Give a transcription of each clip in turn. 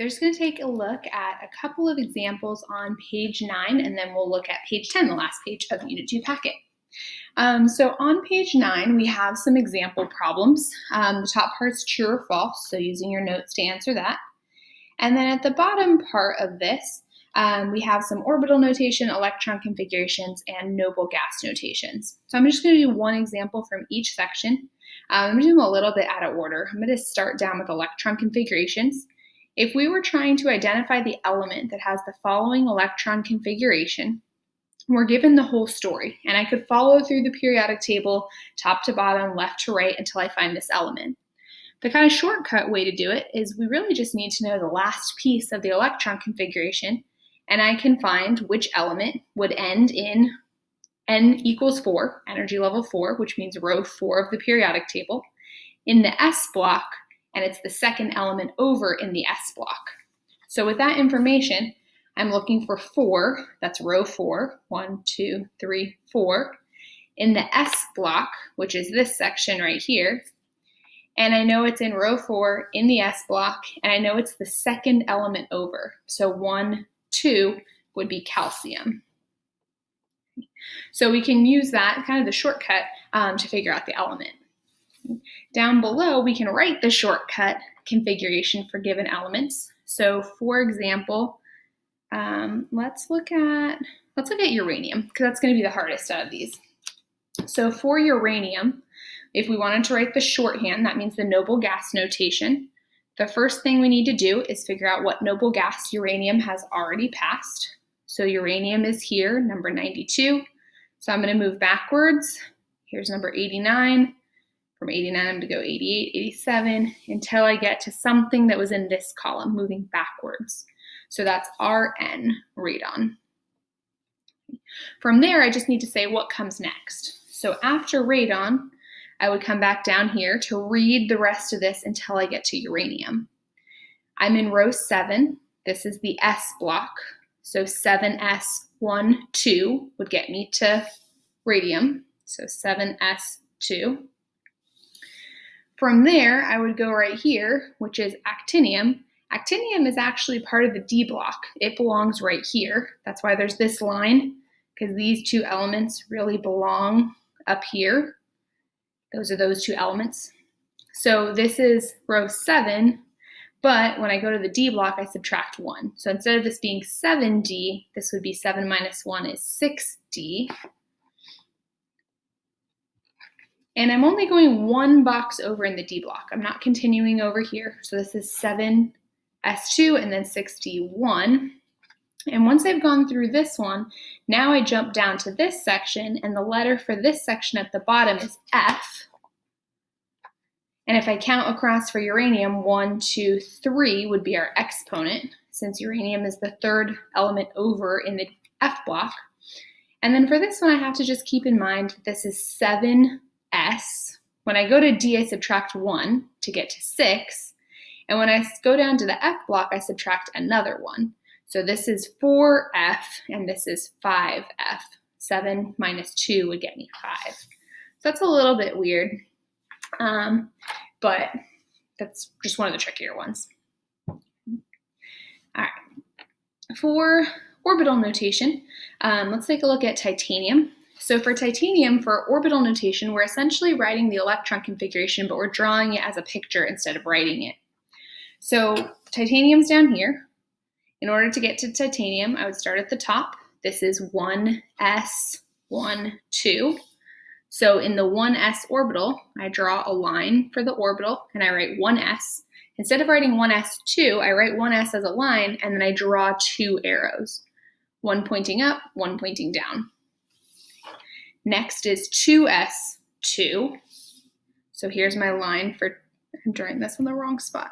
So we're just going to take a look at a couple of examples on page 9, and then we'll look at page 10, the last page of the Unit 2 packet. So on page 9, we have some example problems. The top part's true or false, so using your notes to answer that. And then at the bottom part of this, we have some orbital notation, electron configurations, and noble gas notations. So I'm just going to do one example from each section. I'm going to do them a little bit out of order. I'm going to start down with electron configurations. If we were trying to identify the element that has the following electron configuration, we're given the whole story, and I could follow through the periodic table top to bottom, left to right, until I find this element. The kind of shortcut way to do it is we really just need to know the last piece of the electron configuration, and I can find which element would end in n equals 4, energy level 4, which means row 4 of the periodic table, in the S block, and it's the second element over in the S block. So with that information, I'm looking for 4, that's row 4, 1, 2, 3, 4, in the S block, which is this section right here, and I know it's in row 4 in the S block, and I know it's the second element over. So 1, 2 would be calcium. So we can use that, kind of the shortcut, to figure out the element. Down below, we can write the shortcut configuration for given elements. So for example, let's look at uranium, because that's going to be the hardest out of these. So for uranium, if we wanted to write the shorthand, that means the noble gas notation. The first thing we need to do is figure out what noble gas uranium has already passed. So uranium is here, number 92. So I'm going to move backwards. Here's number 89. From 89, I'm going to go 88, 87, until I get to something that was in this column, moving backwards. So that's Rn, radon. From there, I just need to say what comes next. So after radon, I would come back down here to read the rest of this until I get to uranium. I'm in row 7. This is the S block. So 7s1, 2 would get me to radium. So 7s2. From there, I would go right here, which is actinium. Actinium is actually part of the D block. It belongs right here. That's why there's this line, because these two elements really belong up here. Those are those two elements. So this is row 7, but when I go to the D block, I subtract 1. So instead of this being 7D, this would be 7 minus 1 is 6D. And I'm only going one box over in the D block. I'm not continuing over here. So this is 7S2 and then 6D1. And once I've gone through this one, now I jump down to this section, and the letter for this section at the bottom is F. And if I count across for uranium, 1, 2, 3 would be our exponent, since uranium is the third element over in the F block. And then for this one, I have to just keep in mind that this is 7S. When I go to D, I subtract 1 to get to 6. And when I go down to the F block, I subtract another 1. So this is 4F, and this is 5F. 7 minus 2 would get me 5. So that's a little bit weird, but that's just one of the trickier ones. All right. For orbital notation, let's take a look at titanium. So for titanium, for orbital notation, we're essentially writing the electron configuration, but we're drawing it as a picture instead of writing it. So titanium's down here. In order to get to titanium, I would start at the top. This is 1s, 1, 2. So in the 1s orbital, I draw a line for the orbital, and I write 1s. Instead of writing 1s2, I write 1s as a line, and then I draw 2 arrows, one pointing up, one pointing down. Next is 2s2. So here's my line for, I'm drawing this in the wrong spot.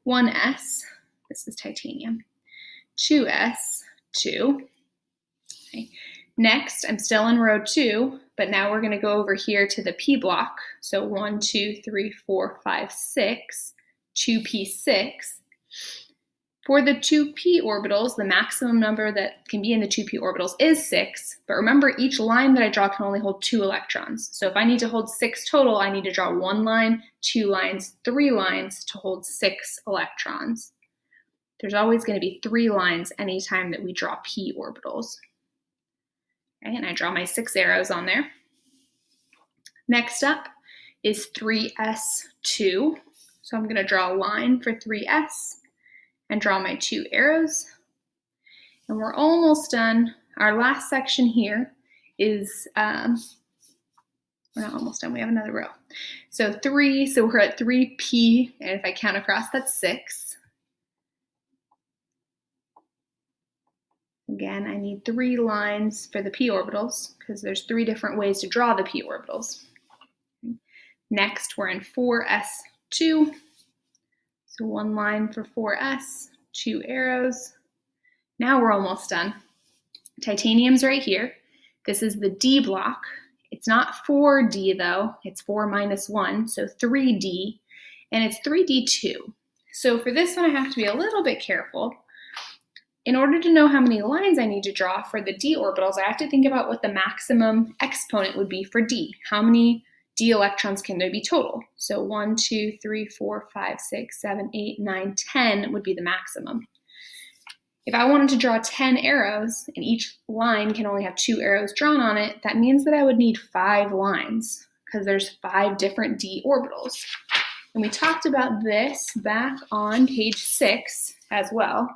1s, this is titanium. 2s2. Okay. Next, I'm still in row 2, but now we're going to go over here to the P block. So 1, 2, 3, 4, 5, 6, 2p6. For the 2p orbitals, the maximum number that can be in the 2p orbitals is 6, but remember each line that I draw can only hold 2 electrons. So if I need to hold 6 total, I need to draw 1 line, 2 lines, 3 lines to hold 6 electrons. There's always going to be 3 lines anytime that we draw p orbitals. Okay, and I draw my 6 arrows on there. Next up is 3s2. So I'm going to draw a line for 3s and draw my 2 arrows. And we're almost done. Our last section here is, we're not almost done, we have another row. So we're at 3p, and if I count across, that's 6. Again, I need 3 lines for the p orbitals because there's 3 different ways to draw the p orbitals. Next, we're in 4s2. So 1 line for 4s, 2 arrows. Now we're almost done. Titanium's right here. This is the D block. It's not 4D though, it's 4 minus 1, so 3D, and it's 3D2. So for this one, I have to be a little bit careful. In order to know how many lines I need to draw for the D orbitals, I have to think about what the maximum exponent would be for D. How many D electrons can there be total? So 1, 2, 3, 4, 5, 6, 7, 8, 9, 10 would be the maximum. If I wanted to draw 10 arrows and each line can only have 2 arrows drawn on it, that means that I would need 5 lines because there's 5 different D orbitals. And we talked about this back on page 6 as well.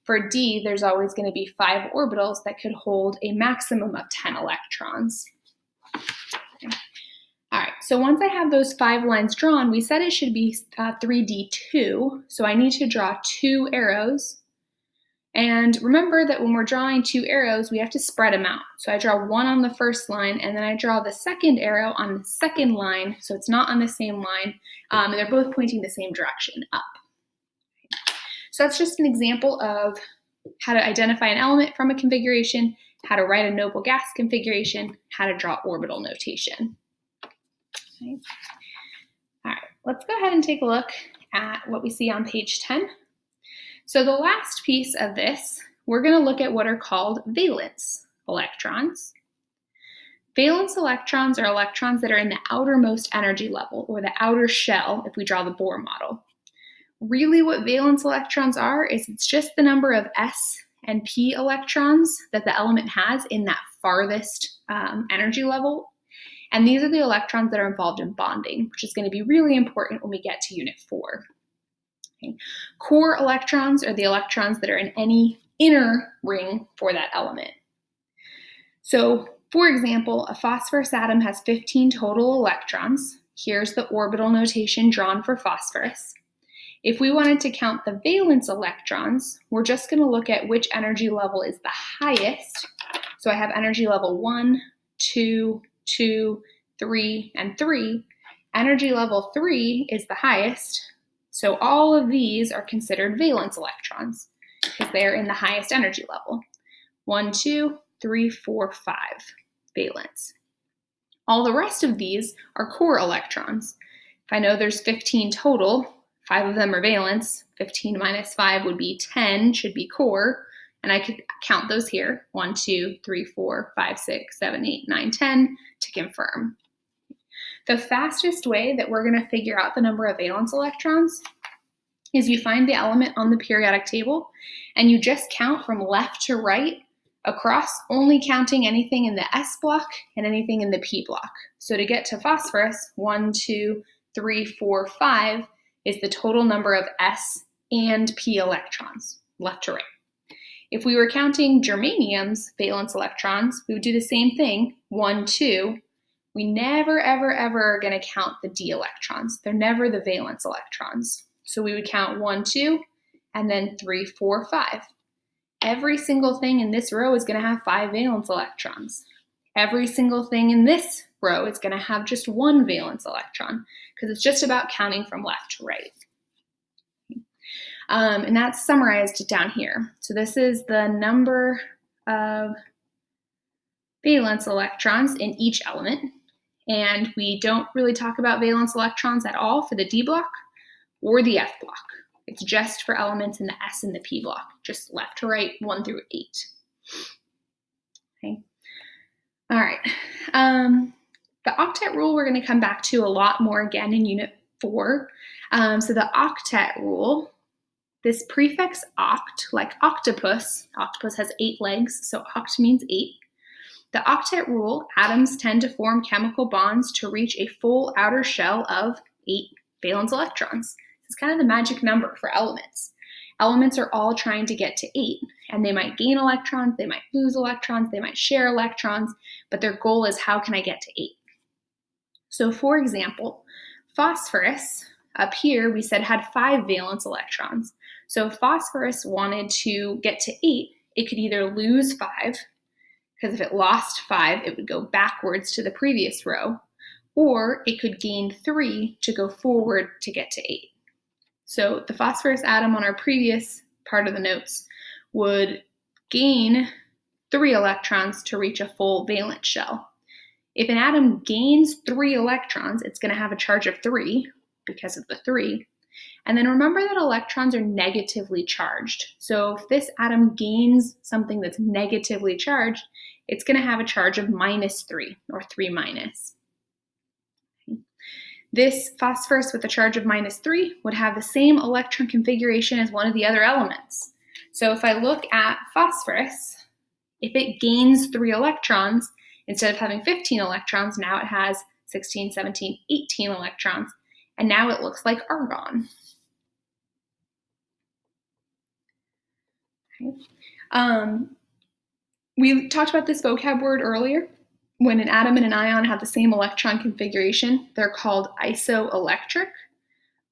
For D, there's always going to be 5 orbitals that could hold a maximum of 10 electrons. Okay. All right, so once I have those 5 lines drawn, we said it should be 3D2, so I need to draw 2 arrows. And remember that when we're drawing 2 arrows, we have to spread them out. So I draw 1 on the first line, and then I draw the second arrow on the second line, so it's not on the same line, and they're both pointing the same direction, up. So that's just an example of how to identify an element from a configuration, how to write a noble gas configuration, how to draw orbital notation. Okay. All right, let's go ahead and take a look at what we see on page 10. So the last piece of this, we're going to look at what are called valence electrons. Valence electrons are electrons that are in the outermost energy level, or the outer shell, if we draw the Bohr model. Really what valence electrons are is it's just the number of s and p electrons that the element has in that farthest energy level. And these are the electrons that are involved in bonding, which is going to be really important when we get to Unit 4. Okay. Core electrons are the electrons that are in any inner ring for that element. So, for example, a phosphorus atom has 15 total electrons. Here's the orbital notation drawn for phosphorus. If we wanted to count the valence electrons, we're just going to look at which energy level is the highest. So I have energy level 1, 2, 2, 3, and 3. Energy level 3 is the highest. So all of these are considered valence electrons because they're in the highest energy level. 1, 2, 3, 4, 5, valence. All the rest of these are core electrons. If I know there's 15 total, 5 of them are valence. 15 minus 5 would be 10, should be core. And I could count those here, 1, 2, 3, 4, 5, 6, 7, 8, 9, 10 to confirm. The fastest way that we're going to figure out the number of valence electrons is you find the element on the periodic table and you just count from left to right across, only counting anything in the S block and anything in the P block. So to get to phosphorus, 1, 2, 3, 4, 5 is the total number of S and P electrons, left to right. If we were counting germanium's valence electrons, we would do the same thing, 1, 2. We never, ever, ever are going to count the D electrons. They're never the valence electrons. So we would count 1, 2, and then 3, 4, 5. Every single thing in this row is going to have 5 valence electrons. Every single thing in this row is going to have just 1 valence electron because it's just about counting from left to right. And that's summarized down here. So this is the number of valence electrons in each element. And we don't really talk about valence electrons at all for the D block or the F block. It's just for elements in the S and the P block, just left to right, 1 through 8. Okay. All right. The octet rule we're going to come back to a lot more again in Unit 4. So the octet rule This prefix oct, like octopus has 8 legs, so oct means 8. The octet rule, atoms tend to form chemical bonds to reach a full outer shell of 8 valence electrons. This is kind of the magic number for elements. Elements are all trying to get to 8, and they might gain electrons, they might lose electrons, they might share electrons, but their goal is how can I get to 8? So for example, phosphorus, up here we said had 5 valence electrons. So if phosphorus wanted to get to 8, it could either lose 5, because if it lost 5, it would go backwards to the previous row, or it could gain 3 to go forward to get to 8. So the phosphorus atom on our previous part of the notes would gain 3 electrons to reach a full valence shell. If an atom gains 3 electrons, it's going to have a charge of 3 because of the 3. And then remember that electrons are negatively charged. So if this atom gains something that's negatively charged, it's going to have a charge of -3 or 3 minus. This phosphorus with a charge of -3 would have the same electron configuration as one of the other elements. So if I look at phosphorus, if it gains 3 electrons, instead of having 15 electrons, now it has 16, 17, 18 electrons, and now it looks like argon. Okay. We talked about this vocab word earlier. When an atom and an ion have the same electron configuration, they're called isoelectric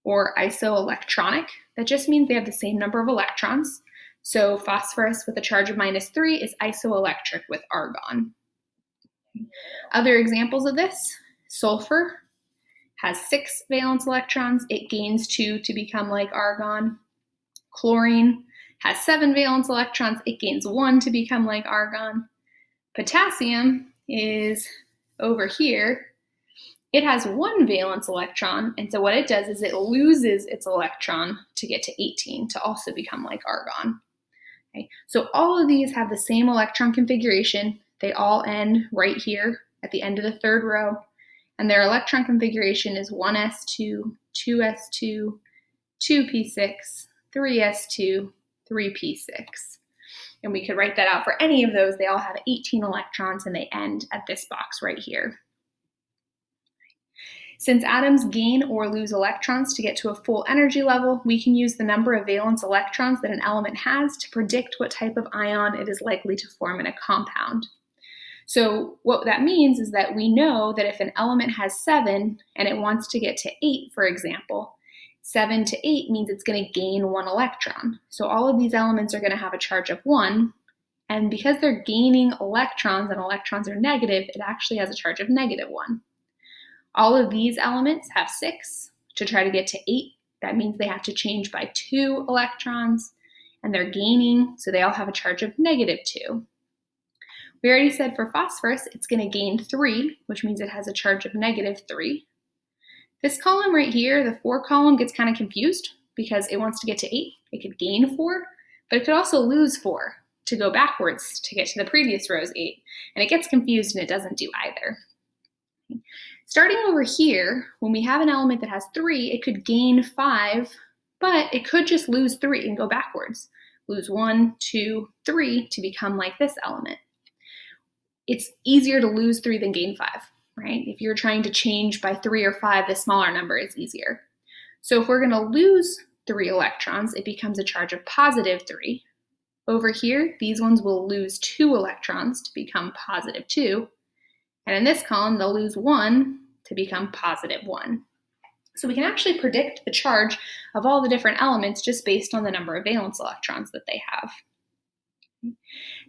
or isoelectronic. That just means they have the same number of electrons. So phosphorus with a charge of -3 is isoelectric with argon. Other examples of this, sulfur has 6 valence electrons. It gains 2 to become like argon. Chlorine has 7 valence electrons. It gains 1 to become like argon. Potassium is over here. It has 1 valence electron, and so what it does is it loses its electron to get to 18 to also become like argon. Okay. So all of these have the same electron configuration. They all end right here at the end of the 3rd row, and their electron configuration is 1s2, 2s2, 2p6, 3s2, 3p6. And we could write that out for any of those. They all have 18 electrons and they end at this box right here. Since atoms gain or lose electrons to get to a full energy level, we can use the number of valence electrons that an element has to predict what type of ion it is likely to form in a compound. So what that means is that we know that if an element has 7 and it wants to get to 8, for example, 7 to 8 means it's going to gain 1 electron. So all of these elements are going to have a charge of 1, and because they're gaining electrons and electrons are negative, it actually has a charge of -1. All of these elements have 6. To try to get to 8, that means they have to change by 2 electrons, and they're gaining, so they all have a charge of -2. We already said for phosphorus, it's going to gain 3, which means it has a charge of -3. This column right here, the 4 column, gets kind of confused because it wants to get to 8. It could gain 4, but it could also lose 4 to go backwards to get to the previous row's 8. And it gets confused and it doesn't do either. Starting over here, when we have an element that has 3, it could gain 5, but it could just lose 3 and go backwards. Lose 1, 2, 3 to become like this element. It's easier to lose 3 than gain 5. Right? If you're trying to change by 3 or 5, the smaller number is easier. So if we're going to lose 3 electrons, it becomes a charge of +3. Over here, these ones will lose 2 electrons to become +2. And in this column, they'll lose 1 to become +1. So we can actually predict the charge of all the different elements just based on the number of valence electrons that they have.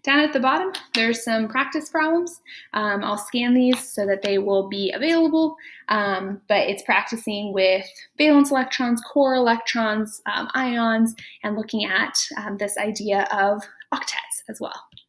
Down at the bottom, there's some practice problems. I'll scan these so that they will be available, but it's practicing with valence electrons, core electrons, ions, and looking at this idea of octets as well.